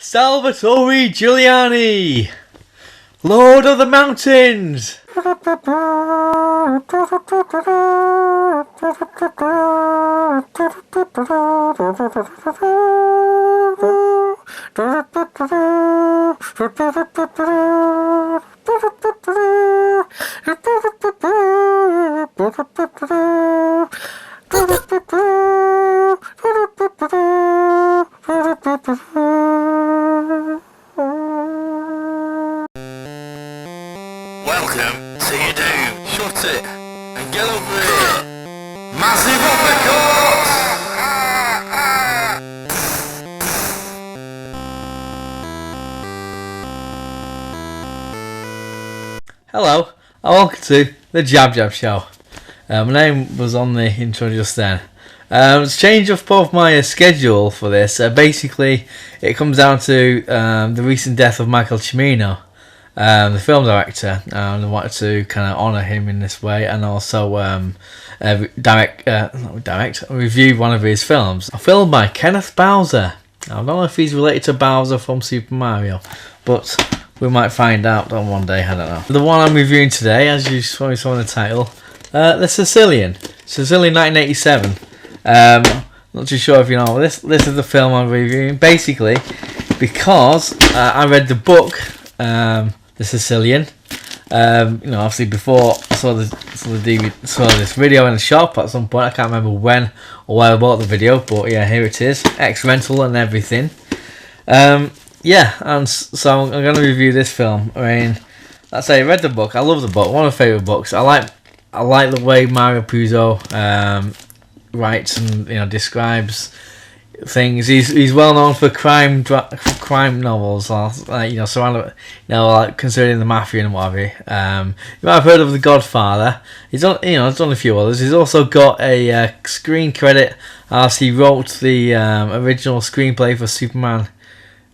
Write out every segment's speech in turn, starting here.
Salvatore Giuliani, Lord of the Mountains. Welcome to your doom. Shut it and get over here. Massive uppercut! Hello, and welcome to the JabJab show. My name was on the intro just then. It's changed up both my schedule for this. Basically, it comes down to the recent death of Michael Cimino, the film director, and I wanted to kind of honour him in this way, and also review one of his films. A film by Kenneth Bowser. I don't know if he's related to Bowser from Super Mario, but we might find out on one day, I don't know. The one I'm reviewing today, as you probably saw in the title, the Sicilian 1987. Not too sure if you know this. This is the film I'm reviewing, basically, because I read the book, The Sicilian. Obviously before I saw this video in the shop at some point. I can't remember when or where I bought the video, but yeah, here it is, ex-rental and everything. And so I'm going to review this film. I mean, like I say, I read the book. I love the book. One of my favourite books. I like the way Mario Puzo writes and describes things. He's well known for crime novels, or surrounded, like concerning the mafia and what have you. You might have heard of The Godfather. He's done a few others. He's also got a screen credit as he wrote the original screenplay for Superman.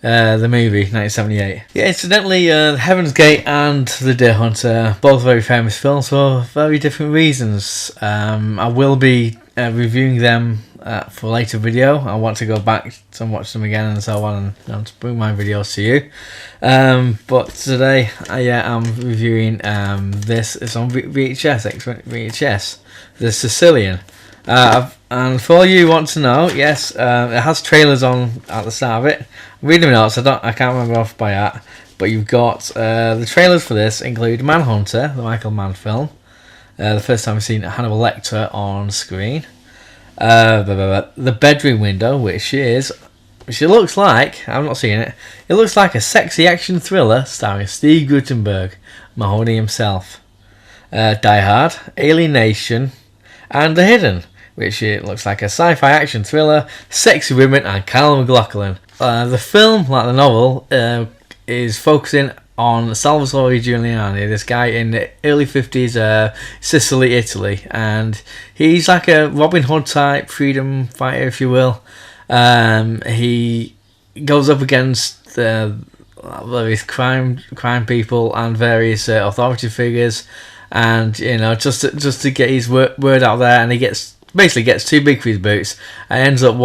The movie, 1978. Yeah, incidentally, Heaven's Gate and The Deer Hunter, both very famous films for very different reasons. I will be reviewing them for a later video. I want to go back and watch them again and so on, and to bring my videos to you. But today, I'm reviewing this. It's on VHS, The Sicilian. And for all you who want to know, yes, it has trailers on at the start of it. Reading my notes, I can't remember off by heart, but you've got the trailers for this include Manhunter, the Michael Mann film. The first time I've seen Hannibal Lecter on screen. The Bedroom Window, which it looks like, I've not seen it. It looks like a sexy action thriller starring Steve Guttenberg, Mahoney himself. Die Hard, Alien Nation, and The Hidden, which it looks like a sci-fi action thriller, sexy women, and Kyle MacLachlan. The film, like the novel, is focusing on Salvatore Giuliani, this guy in the early 50s, Sicily, Italy, and he's like a Robin Hood type freedom fighter, if you will. He goes up against various crime people and various authority figures, and just to get his word out there, and he gets too big for his boots and ends up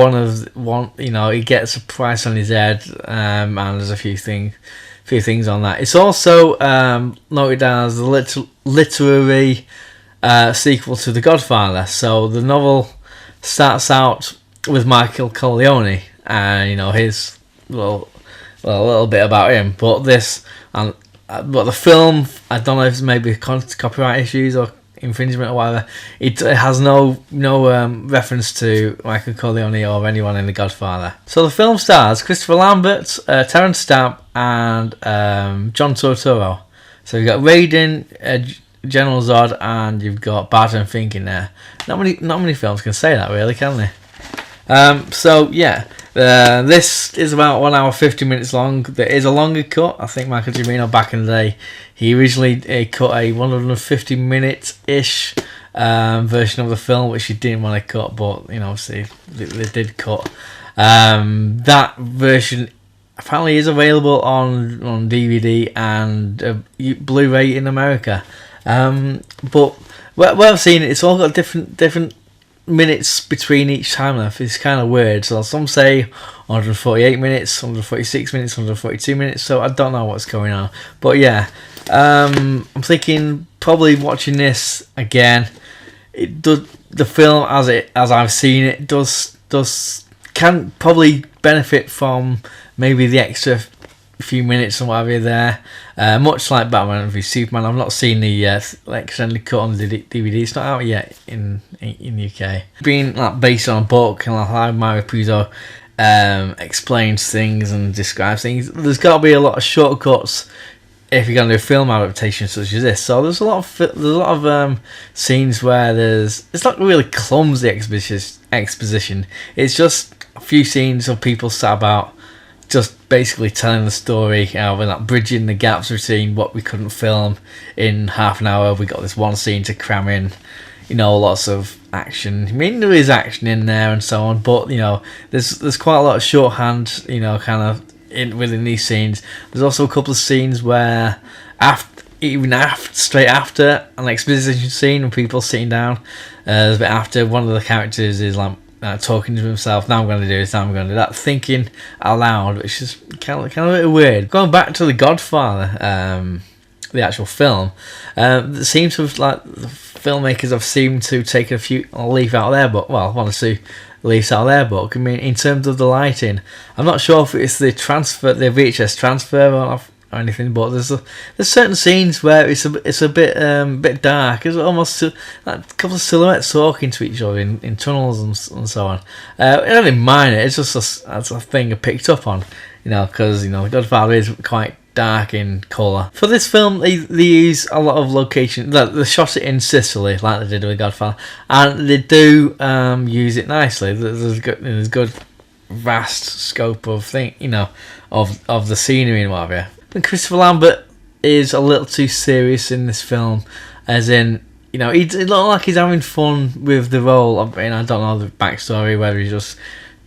he gets a price on his head, and there's a few things on that. It's also noted as the literary sequel to The Godfather. So the novel starts out with Michael Corleone and his little bit about him, but the film, I don't know if it's maybe copyright issues or infringement or whatever, it has no reference to Michael Corleone or anyone in The Godfather. So the film stars Christopher Lambert, Terence Stamp, and John Turturro. So you've got Raiden, General Zod, and you've got Barton Fink in there. Not many films can say that, really, can they? This is about 1 hour 50 minutes long. There is a longer cut. I think Michael Cimino back in the day, he originally cut a 150 minute-ish version of the film, which he didn't want to cut, but obviously they did cut. That version apparently is available on DVD and Blu-ray in America. But where I've seen it, it's all got different minutes between each time length is kind of weird. So some say 148 minutes, 146 minutes, 142 minutes. So I don't know what's going on. But yeah, I'm thinking probably watching this again. It does, the film as I've seen it can probably benefit from maybe the extra few minutes and whatever there. Much like Batman v Superman, I've not seen the extended cut on the DVD. It's not out yet in the UK. Being like based on a book and like how Mario Puzo explains things and describes things, there's got to be a lot of shortcuts if you're going to do a film adaptation such as this. So there's a lot of scenes where it's not really clumsy exposition. It's just a few scenes of people sat about just basically telling the story, we're like bridging the gaps between what we couldn't film in half an hour. We got this one scene to cram in, lots of action. I mean, there is action in there and so on, but there's quite a lot of shorthand, kind of within these scenes. There's also a couple of scenes where straight after an exposition scene with people sitting down, there's a bit after one of the characters is like talking to himself, now I'm going to do this, now I'm going to do that, thinking out loud, which is kind of a bit weird. Going back to The Godfather, the actual film, it seems to have, like, the filmmakers have seemed to take a leaf out of their book. Well, one or two leaves out of their book. I mean, in terms of the lighting, I'm not sure if it's the VHS transfer or anything, but there's certain scenes where it's a bit dark. It's almost like a couple of silhouettes talking to each other in tunnels and so on. I don't even mind it. It's just that's a thing I picked up on, because The Godfather is quite dark in colour. For this film, they use a lot of location. They shot it in Sicily, like they did with Godfather, and they do use it nicely. There's good vast scope of of the scenery and whatever. But Christopher Lambert is a little too serious in this film, as in, it looked like he's having fun with the role. I mean, I don't know the backstory, whether he's just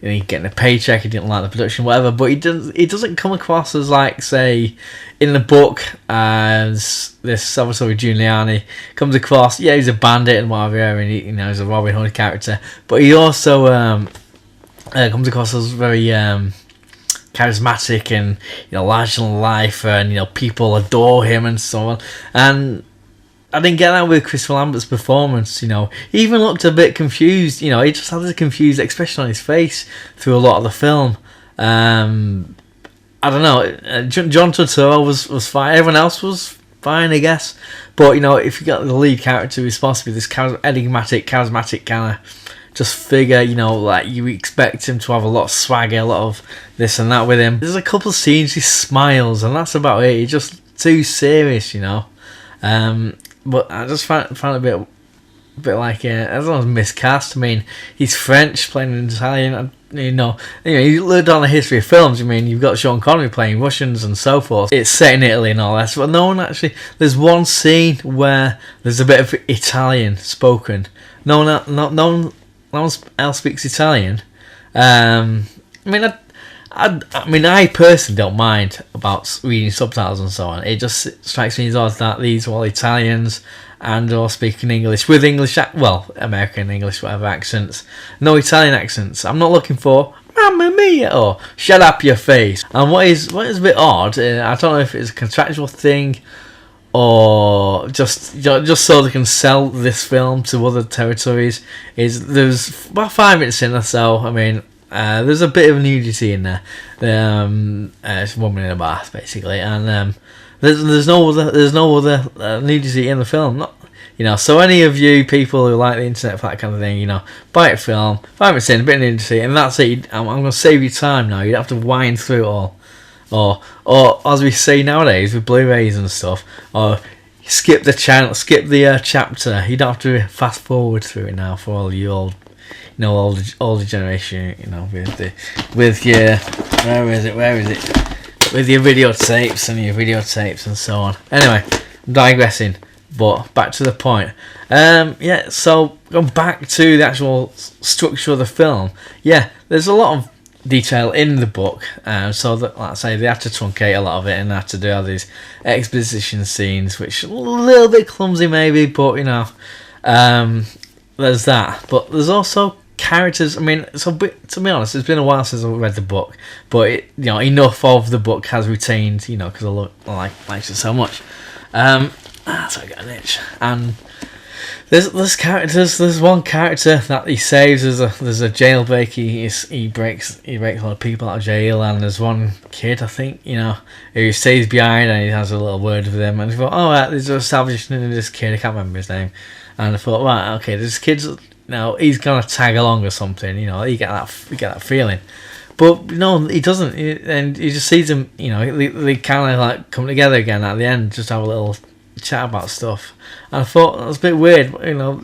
getting a paycheck, he didn't like the production, whatever. But he doesn't come across as, like, say, in the book, as this Salvatore Giuliani comes across. Yeah, he's a bandit and whatever, and he's a Robin Hood character. But he also comes across as very charismatic and larger than life, and people adore him and so on. And I didn't get that with Christopher Lambert's performance. He even looked a bit confused. He just had a confused expression on his face through a lot of the film. I don't know. John Turturro was fine. Everyone else was fine, I guess. But if you got the lead character who's supposed to be this enigmatic, charismatic kind of just figure, like you expect him to have a lot of swagger, a lot of this and that with him. There's a couple of scenes he smiles, and that's about it. He's just too serious, But I just found it a bit like I don't know, miscast. I mean, he's French playing an Italian. You look down the history of films. I mean, you've got Sean Connery playing Russians and so forth. It's set in Italy and all that, but no one actually. There's one scene where there's a bit of Italian spoken. No one else speaks Italian. I I personally don't mind about reading subtitles and so on. It just strikes me as odd that these are all Italians and or speaking English with American English, whatever accents. No Italian accents. I'm not looking for Mamma Mia or shut up your face. And what is a bit odd, I don't know if it's a contractual thing or just so they can sell this film to other territories, is there's about 5 minutes in or so. I mean, there's a bit of nudity in there. It's a woman in a bath, basically, and there's no other nudity in the film. Not, so any of you people who like the internet for that kind of thing, buy a film, 5 minutes in, a bit of nudity, and that's it. I'm going to save you time now. You don't have to wind through it all. Or as we say nowadays with Blu-rays and stuff, or skip the chapter. You don't have to fast forward through it now for all you old, older generation. With your where is it? With your videotapes and so on. Anyway, I'm digressing, but back to the point. So going back to the actual structure of the film. Yeah, there's a lot of detail in the book, so that, like I say, they had to truncate a lot of it and had to do all these exposition scenes, which are a little bit clumsy maybe, but there's that, but there's also characters. I mean, so to be honest, it's been a while since I read the book, but enough of the book has retained, because I like it so much. So I got an itch, and there's characters. There's one character that he saves. There's a jailbreak. He breaks a lot of people out of jail, and there's one kid, I think, who stays behind, and he has a little word with him. And he thought, there's establishing this kid. I can't remember his name. And I thought, right, okay, this kid's he's gonna tag along or something. You get that feeling. But he doesn't, and he just sees him. They kind of like come together again at the end, just have a little chat about stuff. And I thought that was a bit weird.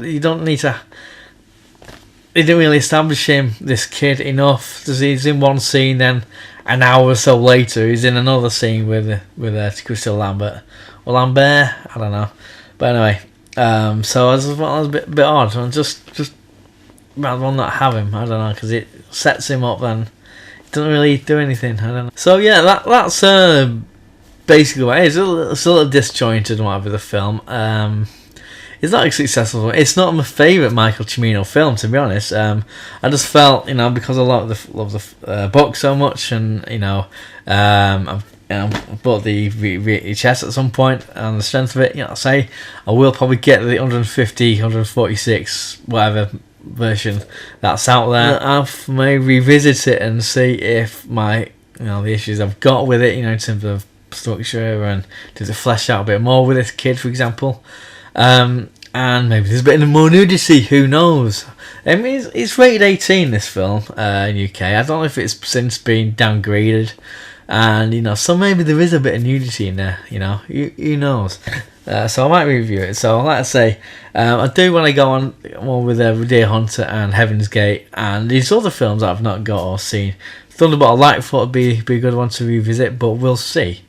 You don't need to. They didn't really establish this kid, enough. He's in one scene, then an hour or so later, he's in another scene with Crystal Lambert or Lambert. I don't know, but anyway. So I thought that was a bit odd. And just rather than not have him. I don't know, because it sets him up and it doesn't really do anything. I don't know. So yeah, that's basically what it is. It's a little disjointed and whatever, the film. It's not successful. It's not my favourite Michael Cimino film, to be honest. I just felt, because I love the book so much, and I've bought the VHS at some point, on the strength of it, I will probably get the 150, 146, whatever version that's out there. I may revisit it and see if the issues I've got with it, in terms of structure, and does it flesh out a bit more with this kid, for example. And maybe there's a bit more nudity, who knows. I mean, it's rated 18, this film, in UK. I don't know if it's since been downgraded, and so maybe there is a bit of nudity in there, who knows. So I might review it. So like I say, I do want to go on more with Deer Hunter and Heaven's Gate, and these other films that I've not got or seen. Thunderbolt I thought would be a good one to revisit, but we'll see.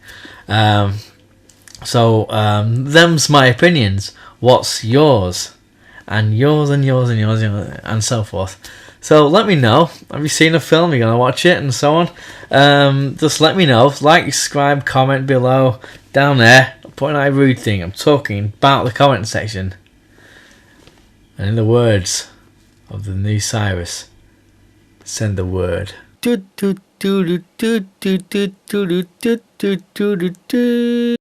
So them's my opinions. What's yours? And yours and yours and yours and so forth. So let me know. Have you seen a film? You're going to watch it and so on. Just let me know. Like, subscribe, comment below. Down there. I'm putting out a rude thing. I'm talking about the comment section. And in the words of the new Cyrus, send the word.